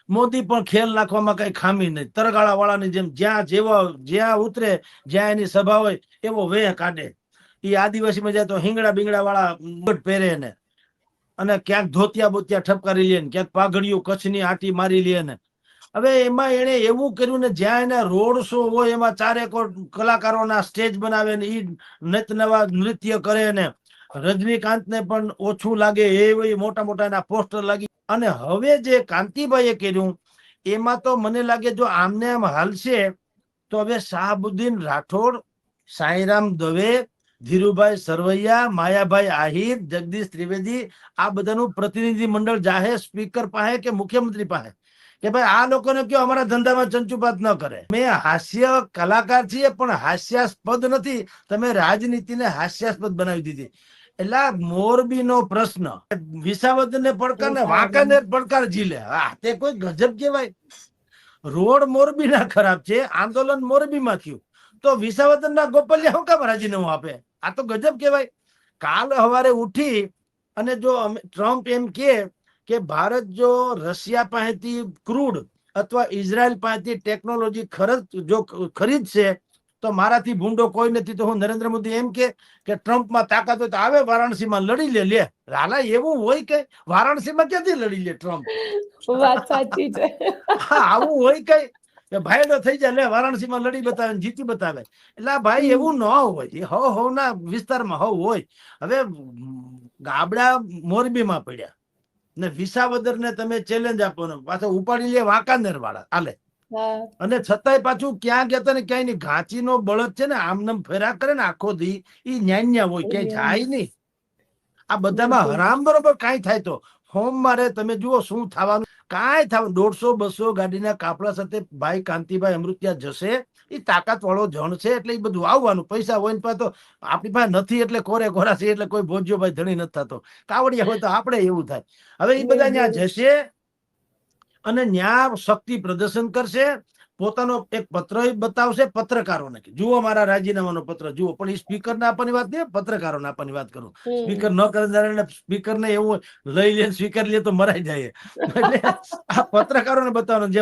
મોદી પણ ખેલ નાખવામાં કઈ ખામી નહીં. તરગાળા વાળાની જેમ જ્યાં ઉતરે, જ્યાં એની સભા હોય એવો વેહ કાઢે. એ આદિવાસીમાં જાય તો હિંગડા બીંગડા વાળા બટ પહેરે ને, અને ક્યાંક ધોતિયા બોતિયા ઠપકારી લે ને, ક્યાંક પાઘડિયું કચ્છની આટી મારી લે ને. હવે એમાં એને એવું કર્યું ને, જ્યાં એના રોડ શો હોય એમાં 4 કલાકારોના સ્ટેજ બનાવે ને, ઈ નવા નૃત્ય કરે ને, રજનીકાંત ને પણ ઓછું લાગે એ મોટા મોટા એના પોસ્ટર લાગી. અને હવે જે કાંતિભાઈએ કર્યું એમાં તો મને લાગે જો આમને આમ હાલશે તો હવે શાહબુદ્દીન રાઠોડ, સાંઈરામ દવે, ધીરુભાઈ સરવૈયા, માયાભાઈ આહિર, જગદીશ ત્રિવેદી, આ બધાનું પ્રતિનિધિ મંડળ જાહે સ્પીકર પાસે કે મુખ્યમંત્રી પાસે કે ભાઈ આ લોકોને કયો અમારા ધંધામાં ચંચુપાત ન કરે. મેં હાસ્ય કલાકાર છીએ પણ હાસ્યાસ્પદ નથી. તમે રાજનીતિને હાસ્યાસ્પદ બનાવી દીધી. એટલે મોરબીનો પ્રશ્ન વિસાવદર ને પડકાર ને વાંકાનેર પડકાર ઝીલે. હા, તે કોઈ ગજબ કહેવાય. રોડ મોરબીના ખરાબ છે, આંદોલન મોરબીમાં થયું, તો વિસાવદર ના ગોપાલિયા શું કામ રાજીનામું આપે? આ તો ગજબ કહેવાય. કાલ સવારે ઉઠી અને જો ટ્રમ્પ એમ કે ભારત જો રશિયા પાસેથી ક્રૂડ અથવા ઇઝરાયલ પાસેથી ટેકનોલોજી ખરીદશે તો મારાથી ભૂંડો કોઈ નથી. તો હું નરેન્દ્ર મોદી એમ કે ટ્રમ્પમાં તાકાત હોય તો આવે વારાણસીમાં લડી લે. રાલા એવું હોય કે વારાણસીમાં ક્યાંથી લડી લે ટ્રમ્પ? વાત સાચી છે. હા, આવું હોય કઈ કે ભાઈડો થઈ જાય, લે વારાણસીમાં લડી બતાવે ને જીતી બતાવે. એટલે ભાઈ એવું ન હોય. હવ ના વિસ્તારમાં હોય. હવે ગાબડા મોરબીમાં પડ્યા ને વિસાવદર ને તમે ચેલેન્જ આપો ને પાછો ઉપાડી લે વાંકાનેર વાળા હાલે. અને છતાંય પાછું ક્યાં ગયા ને ક્યાંય નહીં. ઘાંચીનો બળદ છે ને આમનામ ફેરા કરે ને આખો દી, ઈ ન્યાન્યા હોય, ક્યાંય જાય નહીં. આ બધામાં હરામ બરોબર કાંઈ થાય તો સોમવારે તમે જુઓ શું થવાનું. કાંઈ થવાનું 150-200 ગાડીના કાફલા સાથે ભાઈ કાંતિભાઈ અમૃતિયા જશે. એ તાકાત વાળો જણ છે એટલે એ બધું આવવાનું. પૈસા હોય ને તો આપણી પાસે નથી એટલે કોરે કોરા છે એટલે કોઈ ભોજ્યો ભાઈ ધણી નથી થતો. કાવડિયા હોય તો આપણે એવું થાય. હવે એ બધા ત્યાં જશે અને ત્યાં શક્તિ પ્રદર્શન કરશે. પોતાનો એક પત્ર બતાવશે પત્રકારોને કે જુઓ મારા રાજીનામાનો પત્ર જુઓ. પણ એ સ્પીકર ને આપવાની વાત નહીં, પત્રકારોને આપવાની વાત કરું. સ્પીકર ન કરે સ્પીકર ને એવું લઈ લે, સ્પીકર લે તો મરાઈ જાય. એટલે આ પત્રકારોને બતાવવાનું.